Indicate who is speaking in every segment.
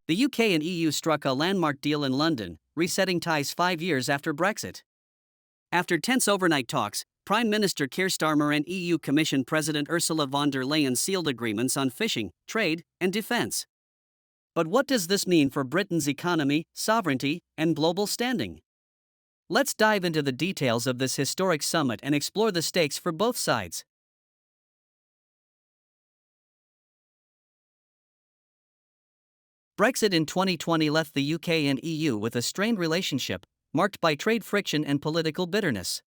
Speaker 1: The UK and EU struck a landmark deal in London, resetting ties 5 years after Brexit. After tense overnight talks, Prime Minister Keir Starmer and EU Commission President Ursula von der Leyen sealed agreements on fishing, trade, and defence. But what does this mean for Britain's economy, sovereignty, and global standing? Let's dive into the details of this historic summit and explore the stakes for both sides. Brexit in 2020 left the UK and EU with a strained relationship, marked by trade friction and political bitterness.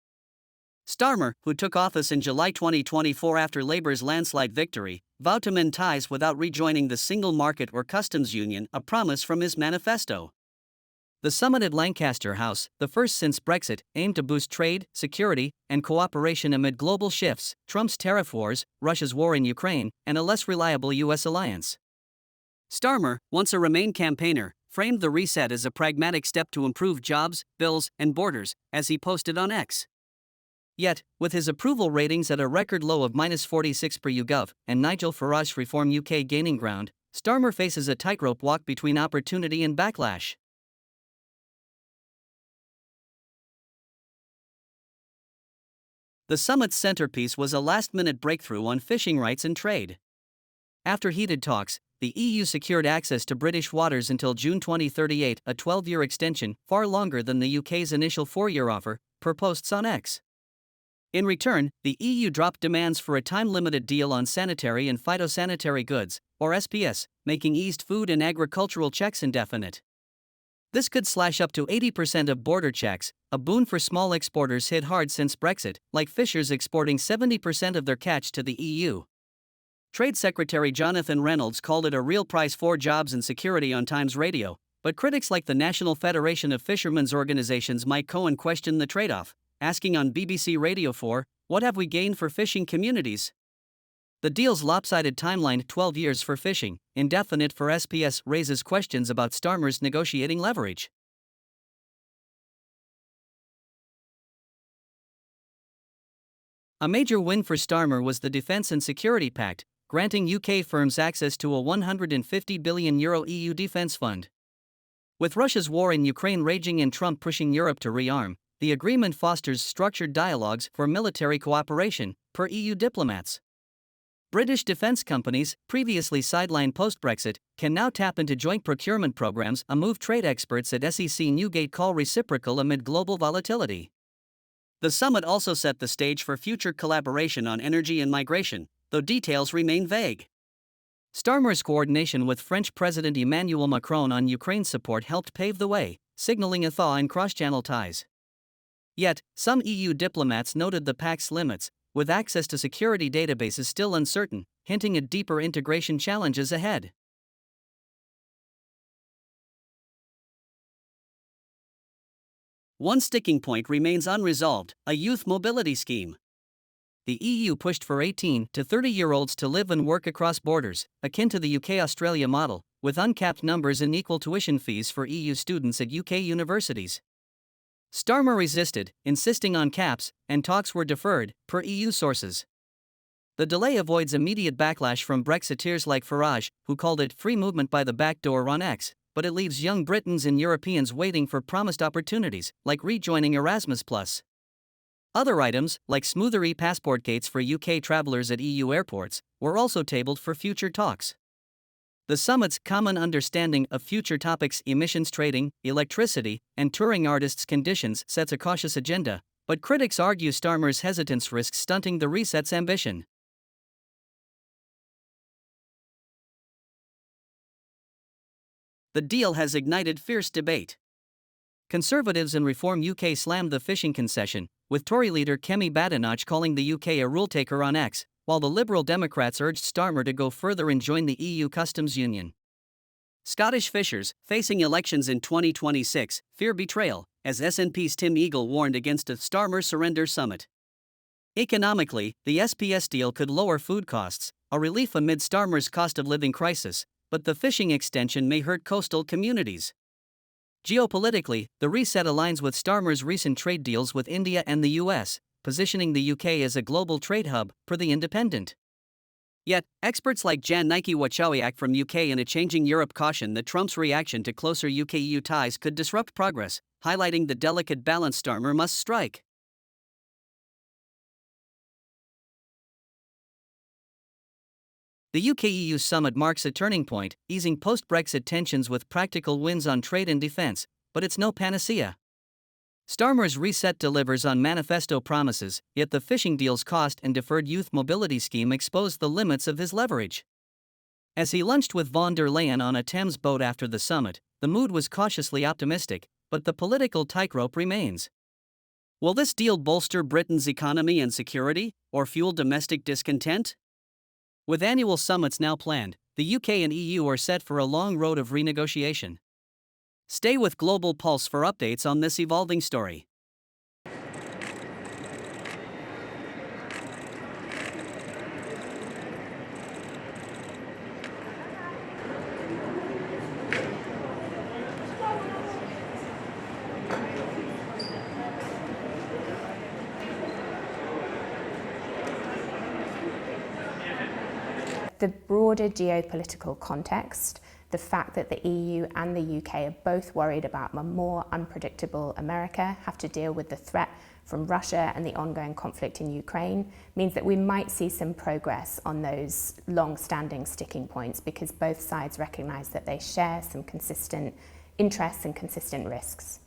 Speaker 1: Starmer, who took office in July 2024 after Labour's landslide victory, vowed to mend ties without rejoining the single market or customs union, a promise from his manifesto. The summit at Lancaster House, the first since Brexit, aimed to boost trade, security, and cooperation amid global shifts, Trump's tariff wars, Russia's war in Ukraine, and a less reliable US alliance. Starmer, once a Remain campaigner, framed the reset as a pragmatic step to improve jobs, bills, and borders, as he posted on X. Yet, with his approval ratings at a record low of -46 per YouGov and Nigel Farage's Reform UK gaining ground, Starmer faces a tightrope walk between opportunity and backlash. The summit's centerpiece was a last-minute breakthrough on fishing rights and trade. After heated talks, the EU secured access to British waters until June 2038, a 12-year extension, far longer than the UK's initial 4-year offer, per posts on X. In return, the EU dropped demands for a time-limited deal on sanitary and phytosanitary goods, or SPS, making eased food and agricultural checks indefinite. This could slash up to 80% of border checks, a boon for small exporters hit hard since Brexit, like fishers exporting 70% of their catch to the EU. Trade Secretary Jonathan Reynolds called it a real price for jobs and security on Times Radio, but critics like the National Federation of Fishermen's Organizations Mike Cohen questioned the trade-off, asking on BBC Radio 4, "What have we gained for fishing communities?" The deal's lopsided timeline, 12 years for fishing, indefinite for SPS, raises questions about Starmer's negotiating leverage. A major win for Starmer was the Defence and Security Pact, granting UK firms access to a €150 billion EU defence fund. With Russia's war in Ukraine raging and Trump pushing Europe to rearm, the agreement fosters structured dialogues for military cooperation, per EU diplomats. British defence companies, previously sidelined post-Brexit, can now tap into joint procurement programs, a move trade experts at SEC Newgate call reciprocal amid global volatility. The summit also set the stage for future collaboration on energy and migration, though details remain vague. Starmer's coordination with French President Emmanuel Macron on Ukraine support helped pave the way, signaling a thaw in cross-channel ties. Yet, some EU diplomats noted the pact's limits, with access to security databases still uncertain, hinting at deeper integration challenges ahead. One sticking point remains unresolved: a youth mobility scheme. The EU pushed for 18 to 30-year-olds to live and work across borders, akin to the UK-Australia model, with uncapped numbers and equal tuition fees for EU students at UK universities. Starmer resisted, insisting on caps, and talks were deferred, per EU sources. The delay avoids immediate backlash from Brexiteers like Farage, who called it free movement by the back door on X, but it leaves young Britons and Europeans waiting for promised opportunities, like rejoining Erasmus+. Other items, like smoother e-passport gates for UK travellers at EU airports, were also tabled for future talks. The summit's common understanding of future topics, emissions trading, electricity, and touring artists' conditions, sets a cautious agenda, but critics argue Starmer's hesitance risks stunting the reset's ambition. The deal has ignited fierce debate. Conservatives in Reform UK slammed the fishing concession, with Tory leader Kemi Badenoch calling the UK a rule-taker on X, while the Liberal Democrats urged Starmer to go further and join the EU customs union. Scottish fishers, facing elections in 2026, fear betrayal, as SNP's Tim Eagle warned against a Starmer surrender summit. Economically, the SPS deal could lower food costs, a relief amid Starmer's cost of living crisis, but the fishing extension may hurt coastal communities. Geopolitically, the reset aligns with Starmer's recent trade deals with India and the US, positioning the UK as a global trade hub, per The Independent. Yet, experts like Jan Nike Wachowiak from UK and A Changing Europe caution that Trump's reaction to closer UK-EU ties could disrupt progress, highlighting the delicate balance Starmer must strike. The UK-EU summit marks a turning point, easing post-Brexit tensions with practical wins on trade and defence, but it's no panacea. Starmer's reset delivers on manifesto promises, yet the fishing deal's cost and deferred youth mobility scheme exposed the limits of his leverage. As he lunched with von der Leyen on a Thames boat after the summit, the mood was cautiously optimistic, but the political tightrope remains. Will this deal bolster Britain's economy and security, or fuel domestic discontent? With annual summits now planned, the UK and EU are set for a long road of renegotiation. Stay with Global Pulse for updates on this evolving story.
Speaker 2: The broader geopolitical context, the fact that the EU and the UK are both worried about a more unpredictable America, have to deal with the threat from Russia and the ongoing conflict in Ukraine, means that we might see some progress on those long-standing sticking points because both sides recognise that they share some consistent interests and consistent risks.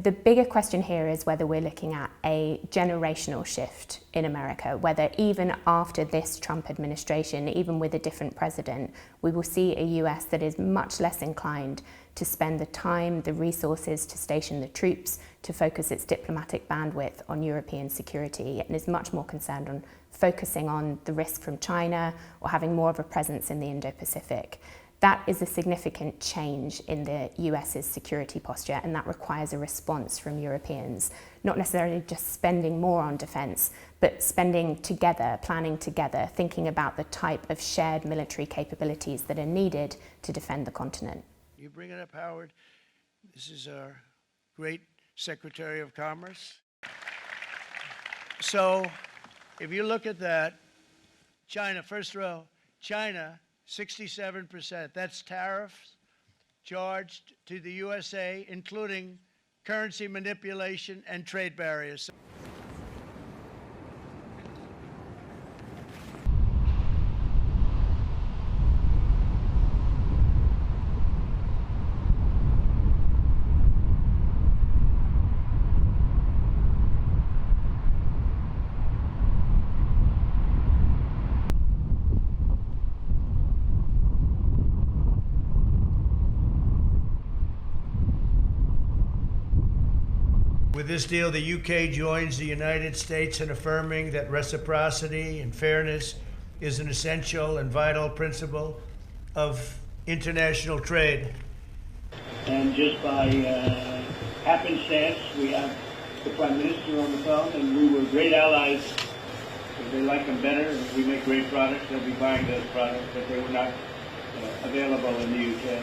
Speaker 2: The bigger question here is whether we're looking at a generational shift in America, whether even after this Trump administration, even with a different president, we will see a US that is much less inclined to spend the time, the resources to station the troops, to focus its diplomatic bandwidth on European security, and is much more concerned on focusing on the risk from China or having more of a presence in the Indo-Pacific. That is a significant change in the US's security posture, and that requires a response from Europeans, not necessarily just spending more on defence, but spending together, planning together, thinking about the type of shared military capabilities that are needed to defend the continent.
Speaker 3: You bring it up, Howard. This is our great Secretary of Commerce. So if you look at that, China, first row, China, 67%. That's tariffs charged to the USA, including currency manipulation and trade barriers. With this deal, the UK joins the United States in affirming that reciprocity and fairness is an essential and vital principle of international trade.
Speaker 4: And just by happenstance, we have the Prime Minister on the phone, and we were great allies. If they like them better, if we make great products, they'll be buying those products, but they were not available in the UK.